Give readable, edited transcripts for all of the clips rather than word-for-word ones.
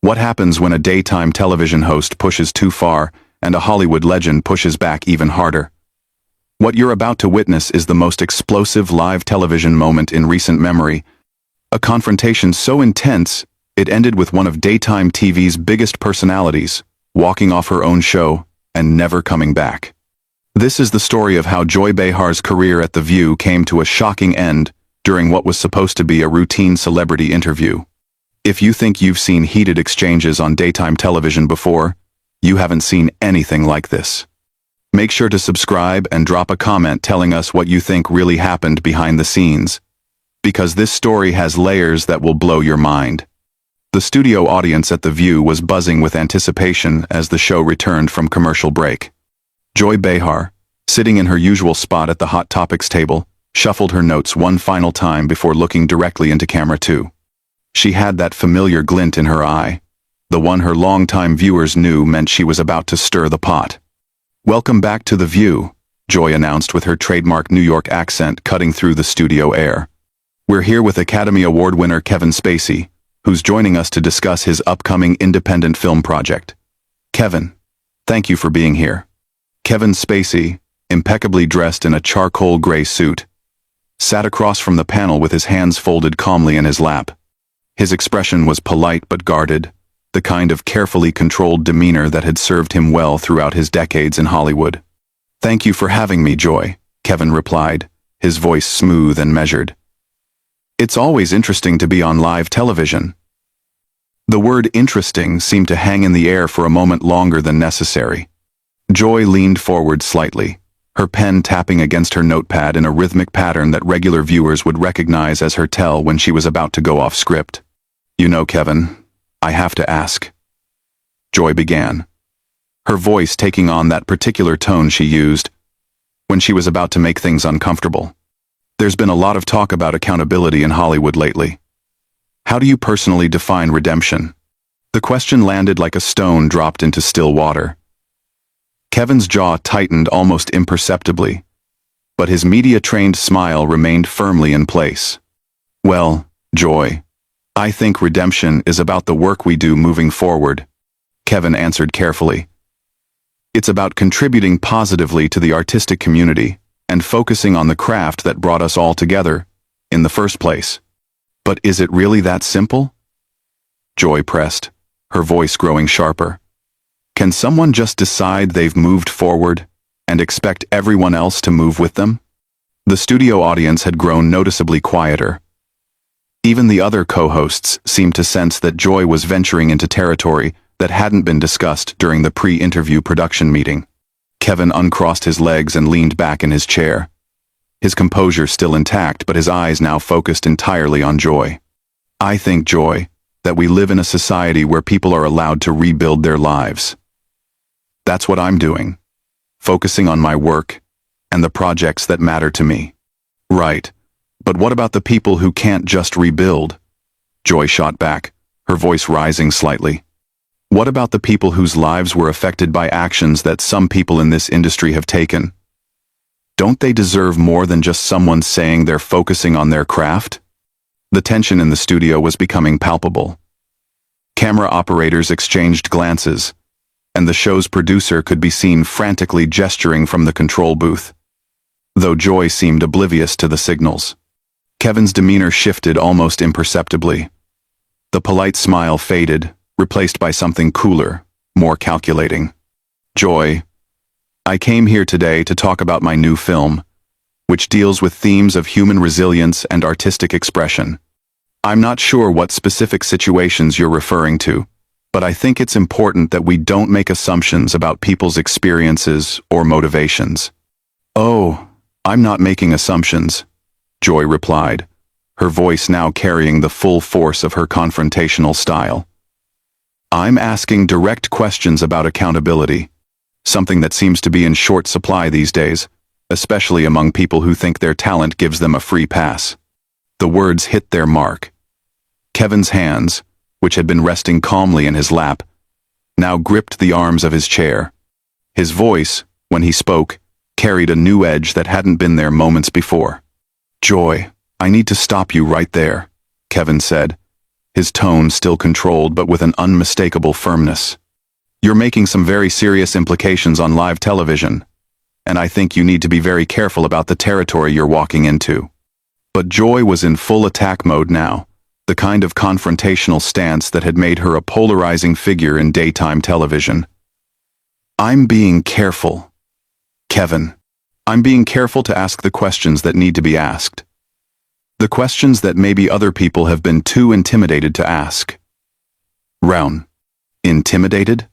What happens when a daytime television host pushes too far and a Hollywood legend pushes back even harder? What you're about to witness is the most explosive live television moment in recent memory. A confrontation so intense, it ended with one of daytime TV's biggest personalities walking off her own show and never coming back. This is the story of how Joy Behar's career at The View came to a shocking end during what was supposed to be a routine celebrity interview. If you think you've seen heated exchanges on daytime television before, you haven't seen anything like this. Make sure to subscribe and drop a comment telling us what you think really happened behind the scenes, because this story has layers that will blow your mind. The studio audience at The View was buzzing with anticipation as the show returned from commercial break. Joy Behar, sitting in her usual spot at the Hot Topics table, shuffled her notes one final time before looking directly into camera 2. She had that familiar glint in her eye, the one her longtime viewers knew meant she was about to stir the pot. "Welcome back to The View," Joy announced with her trademark New York accent cutting through the studio air. "We're here with Academy Award winner Kevin Spacey, who's joining us to discuss his upcoming independent film project. Kevin, thank you for being here." Kevin Spacey, impeccably dressed in a charcoal gray suit, sat across from the panel with his hands folded calmly in his lap. His expression was polite but guarded, the kind of carefully controlled demeanor that had served him well throughout his decades in Hollywood. "Thank you for having me, Joy," Kevin replied, his voice smooth and measured. "It's always interesting to be on live television." The word interesting seemed to hang in the air for a moment longer than necessary. Joy leaned forward slightly, her pen tapping against her notepad in a rhythmic pattern that regular viewers would recognize as her tell when she was about to go off script. "You know, Kevin, I have to ask," Joy began, her voice taking on that particular tone she used when she was about to make things uncomfortable. "There's been a lot of talk about accountability in Hollywood lately. How do you personally define redemption?" The question landed like a stone dropped into still water. Kevin's jaw tightened almost imperceptibly, but his media-trained smile remained firmly in place. "Well, Joy, I think redemption is about the work we do moving forward," Kevin answered carefully. "It's about contributing positively to the artistic community and focusing on the craft that brought us all together in the first place." "But is it really that simple?" Joy pressed, her voice growing sharper. "Can someone just decide they've moved forward and expect everyone else to move with them?" The studio audience had grown noticeably quieter. Even the other co-hosts seemed to sense that Joy was venturing into territory that hadn't been discussed during the pre-interview production meeting. Kevin uncrossed his legs and leaned back in his chair, his composure still intact but his eyes now focused entirely on Joy. "I think, Joy, that we live in a society where people are allowed to rebuild their lives. That's what I'm doing, focusing on my work and the projects that matter to me." "Right. But what about the people who can't just rebuild?" Joy shot back, her voice rising slightly. "What about the people whose lives were affected by actions that some people in this industry have taken? Don't they deserve more than just someone saying they're focusing on their craft?" The tension in the studio was becoming palpable. Camera operators exchanged glances, and the show's producer could be seen frantically gesturing from the control booth, though Joy seemed oblivious to the signals. Kevin's demeanor shifted almost imperceptibly. The polite smile faded, replaced by something cooler, more calculating. "Joy, I came here today to talk about my new film, which deals with themes of human resilience and artistic expression. I'm not sure what specific situations you're referring to, but I think it's important that we don't make assumptions about people's experiences or motivations." "Oh, I'm not making assumptions," Joy replied, her voice now carrying the full force of her confrontational style. "I'm asking direct questions about accountability, something that seems to be in short supply these days, especially among people who think their talent gives them a free pass." The words hit their mark. Kevin's hands, which had been resting calmly in his lap, now gripped the arms of his chair. His voice, when he spoke, carried a new edge that hadn't been there moments before. "Joy, I need to stop you right there," Kevin said, his tone still controlled but with an unmistakable firmness. "You're making some very serious implications on live television, and I think you need to be very careful about the territory you're walking into." But Joy was in full attack mode now, the kind of confrontational stance that had made her a polarizing figure in daytime television. "I'm being careful, Kevin. I'm being careful to ask the questions that need to be asked. The questions that maybe other people have been too intimidated to ask." "Round. Intimidated?"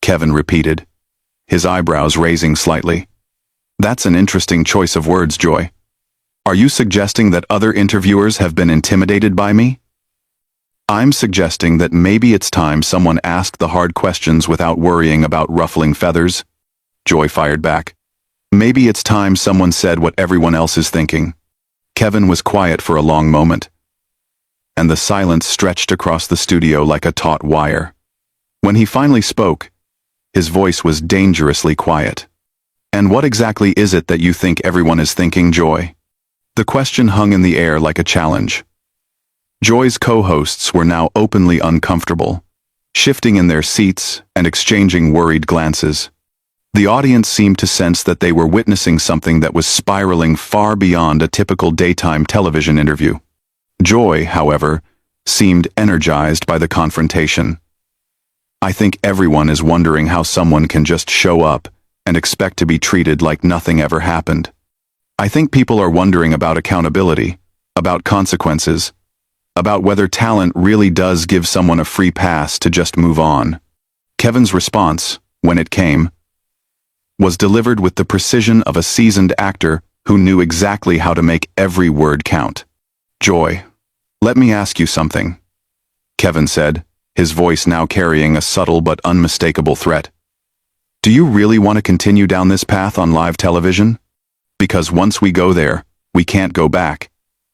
Kevin repeated, his eyebrows raising slightly. "That's an interesting choice of words, Joy. Are you suggesting that other interviewers have been intimidated by me?" "I'm suggesting that maybe it's time someone asked the hard questions without worrying about ruffling feathers," Joy fired back. "Maybe it's time someone said what everyone else is thinking." Kevin was quiet for a long moment, and the silence stretched across the studio like a taut wire. When he finally spoke, his voice was dangerously quiet. "And what exactly is it that you think everyone is thinking, Joy?" The question hung in the air like a challenge. Joy's co-hosts were now openly uncomfortable, shifting in their seats and exchanging worried glances. The audience seemed to sense that they were witnessing something that was spiraling far beyond a typical daytime television interview. Joy, however, seemed energized by the confrontation. "I think everyone is wondering how someone can just show up and expect to be treated like nothing ever happened. I think people are wondering about accountability, about consequences, about whether talent really does give someone a free pass to just move on." Kevin's response, when it came, was delivered with the precision of a seasoned actor who knew exactly how to make every word count. "Joy, let me ask you something," Kevin said, his voice now carrying a subtle but unmistakable threat. "Do you really want to continue down this path on live television? Because once we go there, we can't go back,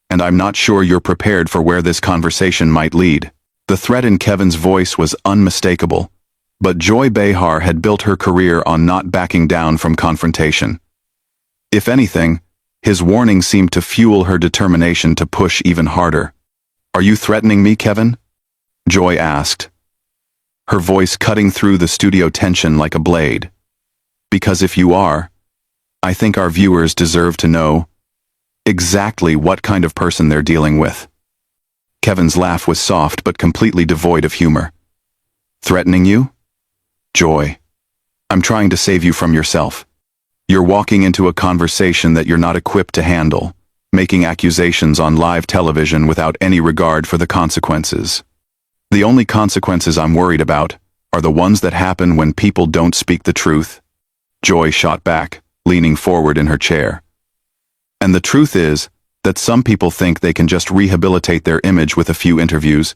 and I'm not sure you're prepared for where this conversation might lead." The threat in Kevin's voice was unmistakable, but Joy Behar had built her career on not backing down from confrontation. If anything, his warning seemed to fuel her determination to push even harder. "Are you threatening me, Kevin?" Joy asked, her voice cutting through the studio tension like a blade. "Because if you are, I think our viewers deserve to know exactly what kind of person they're dealing with." Kevin's laugh was soft but completely devoid of humor. "Threatening you? Joy, I'm trying to save you from yourself. You're walking into a conversation that you're not equipped to handle, making accusations on live television without any regard for the consequences. The only consequences I'm worried about are the ones that happen when people don't speak the truth." Joy shot back, leaning forward in her chair. "And the truth is that some people think they can just rehabilitate their image with a few interviews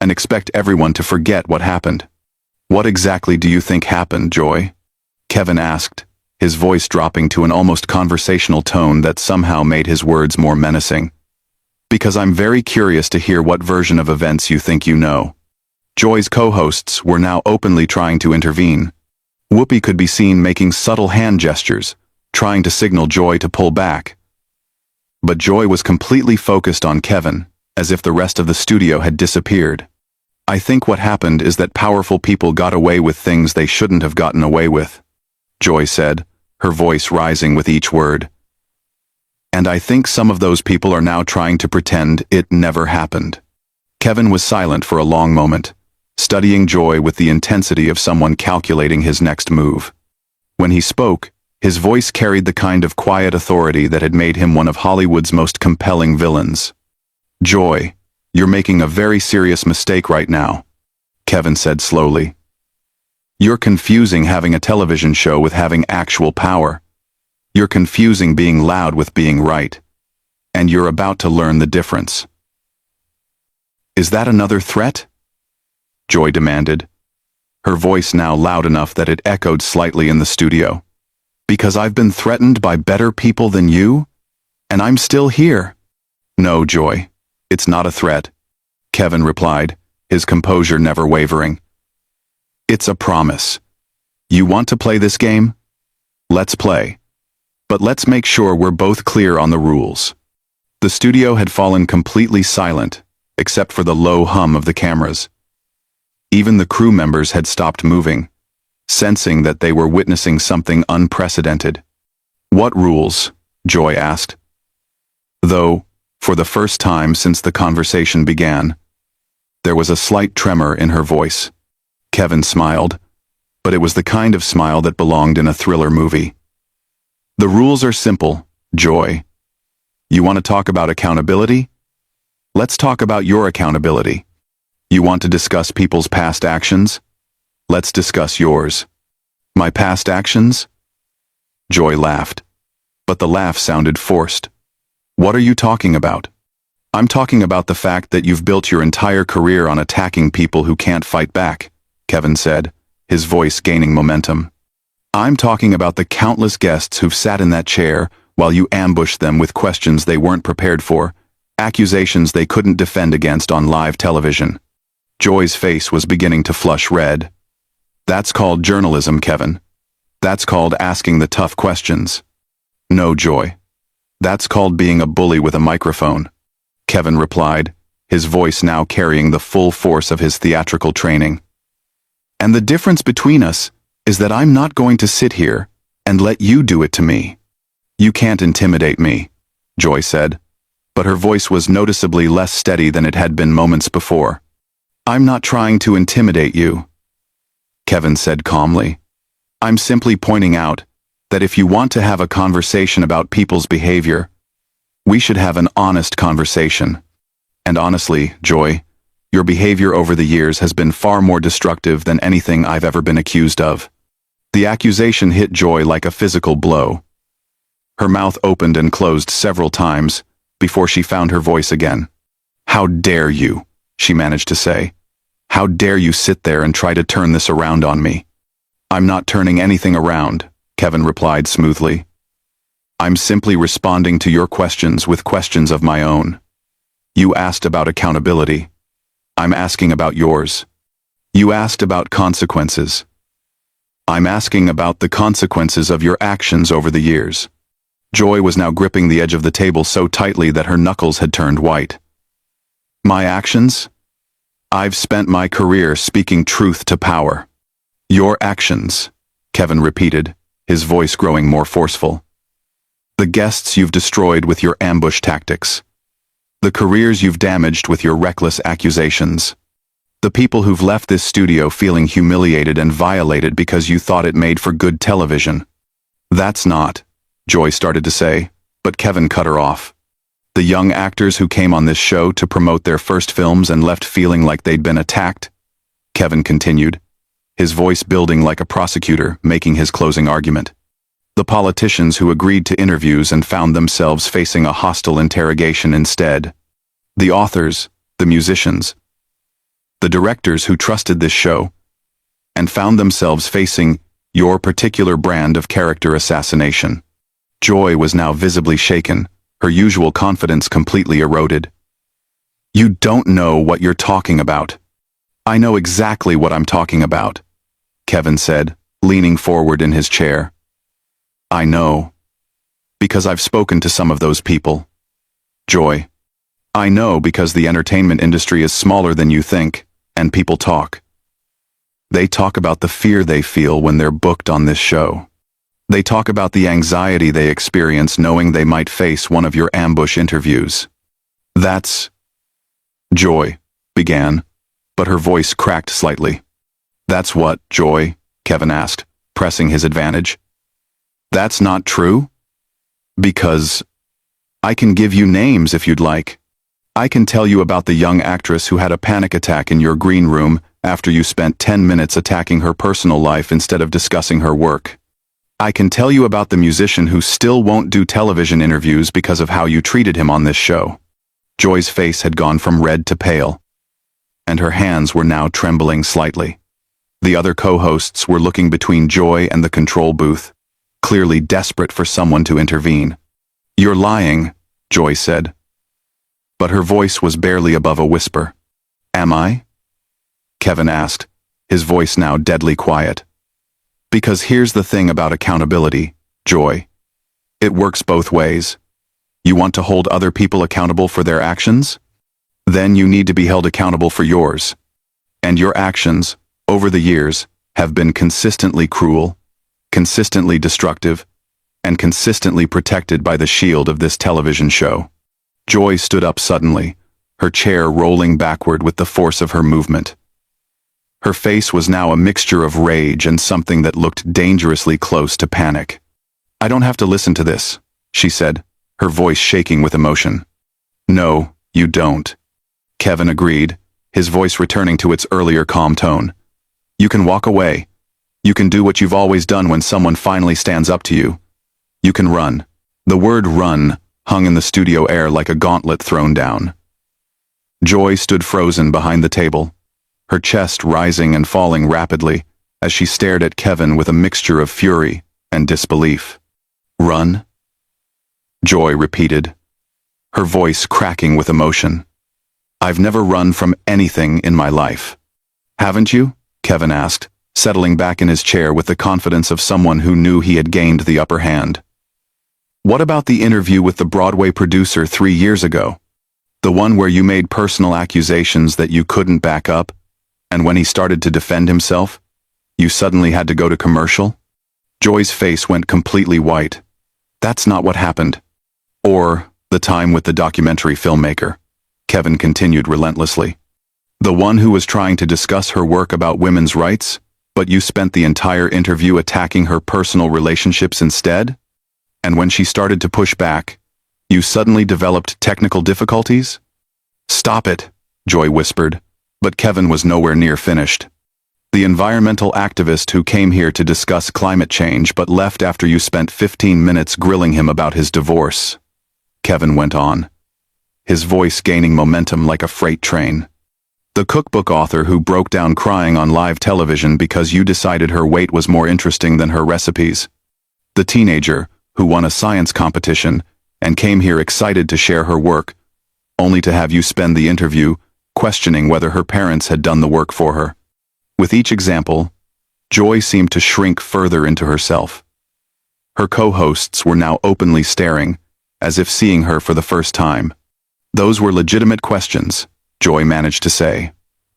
and expect everyone to forget what happened." "What exactly do you think happened, Joy?" Kevin asked, his voice dropping to an almost conversational tone that somehow made his words more menacing. "Because I'm very curious to hear what version of events you think you know." Joy's co-hosts were now openly trying to intervene. Whoopi could be seen making subtle hand gestures, trying to signal Joy to pull back. But Joy was completely focused on Kevin, as if the rest of the studio had disappeared. "I think what happened is that powerful people got away with things they shouldn't have gotten away with," Joy said, her voice rising with each word. "And I think some of those people are now trying to pretend it never happened." Kevin was silent for a long moment, studying Joy with the intensity of someone calculating his next move. When he spoke, his voice carried the kind of quiet authority that had made him one of Hollywood's most compelling villains. "Joy, you're making a very serious mistake right now," Kevin said slowly. "You're confusing having a television show with having actual power. You're confusing being loud with being right. And you're about to learn the difference." "Is that another threat?" Joy demanded, her voice now loud enough that it echoed slightly in the studio. "Because I've been threatened by better people than you? And I'm still here." "No, Joy, it's not a threat," Kevin replied, his composure never wavering. "It's a promise. You want to play this game? Let's play. But let's make sure we're both clear on the rules." The studio had fallen completely silent, except for the low hum of the cameras. Even the crew members had stopped moving, sensing that they were witnessing something unprecedented. "What rules?" Joy asked. Though, for the first time since the conversation began, there was a slight tremor in her voice. Kevin smiled, but it was the kind of smile that belonged in a thriller movie. "The rules are simple, Joy. You want to talk about accountability? Let's talk about your accountability. You want to discuss people's past actions? Let's discuss yours." "My past actions?" Joy laughed, but the laugh sounded forced. "What are you talking about?" "I'm talking about the fact that you've built your entire career on attacking people who can't fight back," Kevin said, his voice gaining momentum. "I'm talking about the countless guests who've sat in that chair while you ambushed them with questions they weren't prepared for, accusations they couldn't defend against on live television." Joy's face was beginning to flush red. "That's called journalism, Kevin. That's called asking the tough questions." "No, Joy. That's called being a bully with a microphone," Kevin replied, his voice now carrying the full force of his theatrical training. "And the difference between us is that I'm not going to sit here and let you do it to me." "You can't intimidate me," Joy said, but her voice was noticeably less steady than it had been moments before. "I'm not trying to intimidate you," Kevin said calmly. "I'm simply pointing out that if you want to have a conversation about people's behavior, we should have an honest conversation. And honestly, Joy, your behavior over the years has been far more destructive than anything I've ever been accused of." The accusation hit Joy like a physical blow. Her mouth opened and closed several times before she found her voice again. "How dare you?" she managed to say. "How dare you sit there and try to turn this around on me?" "I'm not turning anything around," Kevin replied smoothly. "I'm simply responding to your questions with questions of my own. You asked about accountability. I'm asking about yours. You asked about consequences. I'm asking about the consequences of your actions over the years." Joy was now gripping the edge of the table so tightly that her knuckles had turned white. "My actions? I've spent my career speaking truth to power." "Your actions," Kevin repeated, his voice growing more forceful. "The guests you've destroyed with your ambush tactics. The careers you've damaged with your reckless accusations. The people who've left this studio feeling humiliated and violated because you thought it made for good television." "That's not," Joy started to say, but Kevin cut her off. "The young actors who came on this show to promote their first films and left feeling like they'd been attacked," Kevin continued, his voice building like a prosecutor making his closing argument. "The politicians who agreed to interviews and found themselves facing a hostile interrogation instead. The authors, the musicians, the directors who trusted this show and found themselves facing your particular brand of character assassination." Joy was now visibly shaken, her usual confidence completely eroded. "You don't know what you're talking about." "I know exactly what I'm talking about," Kevin said, leaning forward in his chair. "I know, because I've spoken to some of those people. Joy, I know because the entertainment industry is smaller than you think, and people talk. They talk about the fear they feel when they're booked on this show. They talk about the anxiety they experience knowing they might face one of your ambush interviews. That's..." Joy began, but her voice cracked slightly. "That's what, Joy?" Kevin asked, pressing his advantage. "That's not true? Because I can give you names if you'd like. I can tell you about the young actress who had a panic attack in your green room after you spent 10 minutes attacking her personal life instead of discussing her work. I can tell you about the musician who still won't do television interviews because of how you treated him on this show." Joy's face had gone from red to pale, and her hands were now trembling slightly. The other co-hosts were looking between Joy and the control booth, clearly desperate for someone to intervene. "You're lying," Joy said. But her voice was barely above a whisper. "Am I?" Kevin asked, his voice now deadly quiet. "Because here's the thing about accountability, Joy. It works both ways. You want to hold other people accountable for their actions? then you need to be held accountable for yours. And your actions, over the years, have been consistently cruel, consistently destructive, and consistently protected by the shield of this television show. Joy stood up suddenly, her chair rolling backward with the force of her movement. Her face was now a mixture of rage and something that looked dangerously close to panic. "I don't have to listen to this," she said, her voice shaking with emotion. "No, you don't," Kevin agreed, his voice returning to its earlier calm tone. "You can walk away. You can do what you've always done when someone finally stands up to you. You can run." The word run hung in the studio air like a gauntlet thrown down. Joy stood frozen behind the table, her chest rising and falling rapidly as she stared at Kevin with a mixture of fury and disbelief. "Run?" Joy repeated, her voice cracking with emotion. "I've never run from anything in my life." "Haven't you?" Kevin asked, settling back in his chair with the confidence of someone who knew he had gained the upper hand. "What about the interview with the Broadway producer 3 years ago? The one where you made personal accusations that you couldn't back up, and when he started to defend himself, you suddenly had to go to commercial?" Joy's face went completely white. "That's not what happened." "Or the time with the documentary filmmaker," Kevin continued relentlessly. "The one who was trying to discuss her work about women's rights, but you spent the entire interview attacking her personal relationships instead? And when she started to push back, you suddenly developed technical difficulties?" "Stop it," Joy whispered, but Kevin was nowhere near finished. "The environmental activist who came here to discuss climate change but left after you spent 15 minutes grilling him about his divorce," Kevin went on, his voice gaining momentum like a freight train. "The cookbook author who broke down crying on live television because you decided her weight was more interesting than her recipes. The teenager who won a science competition and came here excited to share her work, only to have you spend the interview questioning whether her parents had done the work for her." With each example, Joy seemed to shrink further into herself. Her co-hosts were now openly staring, as if seeing her for the first time. "Those were legitimate questions," Joy managed to say,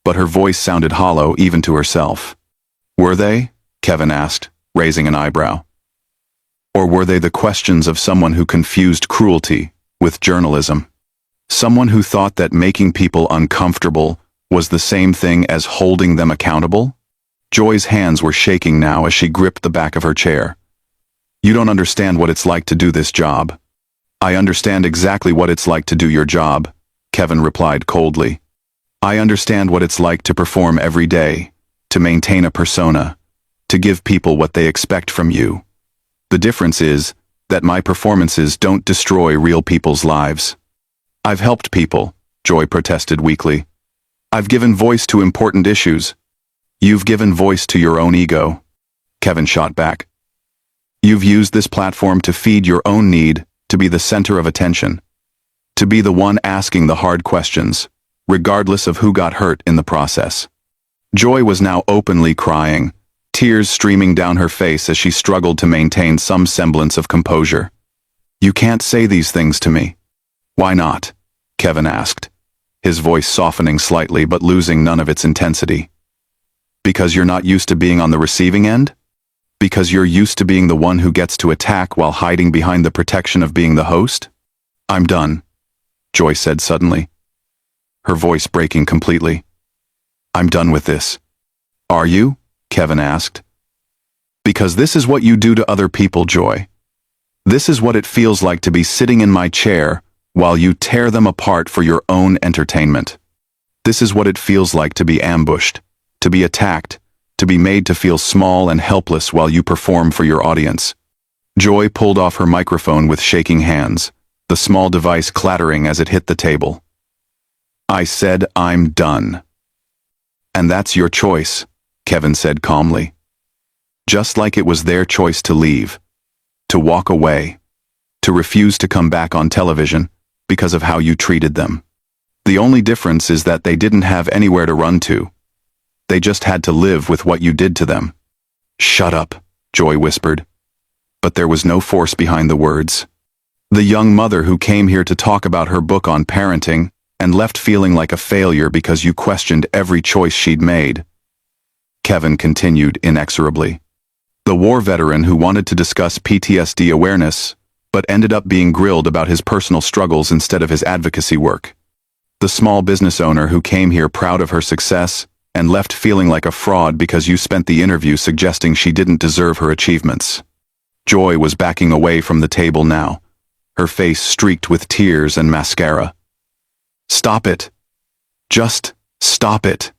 but her voice sounded hollow even to herself. "Were they?" Kevin asked, raising an eyebrow. "Or were they the questions of someone who confused cruelty with journalism? Someone who thought that making people uncomfortable was the same thing as holding them accountable?" Joy's hands were shaking now as she gripped the back of her chair. "You don't understand what it's like to do this job." "I understand exactly what it's like to do your job," Kevin replied coldly. "I understand what it's like to perform every day, to maintain a persona, to give people what they expect from you. The difference is that my performances don't destroy real people's lives." "I've helped people," Joy protested weakly. "I've given voice to important issues." "You've given voice to your own ego," Kevin shot back. "You've used this platform to feed your own need to be the center of attention, to be the one asking the hard questions, regardless of who got hurt in the process." Joy was now openly crying, tears streaming down her face as she struggled to maintain some semblance of composure. "You can't say these things to me." "Why not?" Kevin asked, his voice softening slightly but losing none of its intensity. "Because you're not used to being on the receiving end? Because you're used to being the one who gets to attack while hiding behind the protection of being the host?" "I'm done," Joy said suddenly, her voice breaking completely. "I'm done with this." "Are you?" Kevin asked. "Because this is what you do to other people, Joy. This is what it feels like to be sitting in my chair while you tear them apart for your own entertainment. This is what it feels like to be ambushed, to be attacked, to be made to feel small and helpless while you perform for your audience." Joy pulled off her microphone with shaking hands, the small device clattering as it hit the table. "I said I'm done." "And that's your choice," Kevin said calmly. "Just like it was their choice to leave, to walk away, to refuse to come back on television because of how you treated them. The only difference is that they didn't have anywhere to run to. They just had to live with what you did to them." "Shut up," Joy whispered. But there was no force behind the words. "The young mother who came here to talk about her book on parenting and left feeling like a failure because you questioned every choice she'd made. Kevin continued inexorably. The war veteran who wanted to discuss PTSD awareness, but ended up being grilled about his personal struggles instead of his advocacy work. The small business owner who came here proud of her success and left feeling like a fraud because you spent the interview suggesting she didn't deserve her achievements. Joy was backing away from the table now, her face streaked with tears and mascara. Stop it. Just stop it.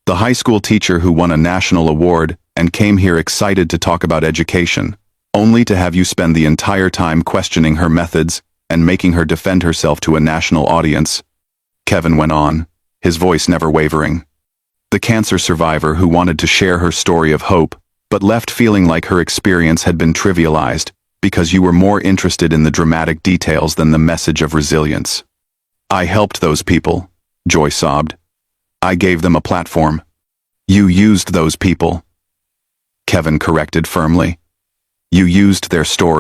The high school teacher who won a national award and came here excited to talk about education, only to have you spend the entire time questioning her methods and making her defend herself to a national audience. Kevin went on, his voice never wavering. The cancer survivor who wanted to share her story of hope, but left feeling like her experience had been trivialized because you were more interested in the dramatic details than the message of resilience. I helped those people, Joy sobbed. I gave them a platform. You used those people. Kevin corrected firmly. You used their story.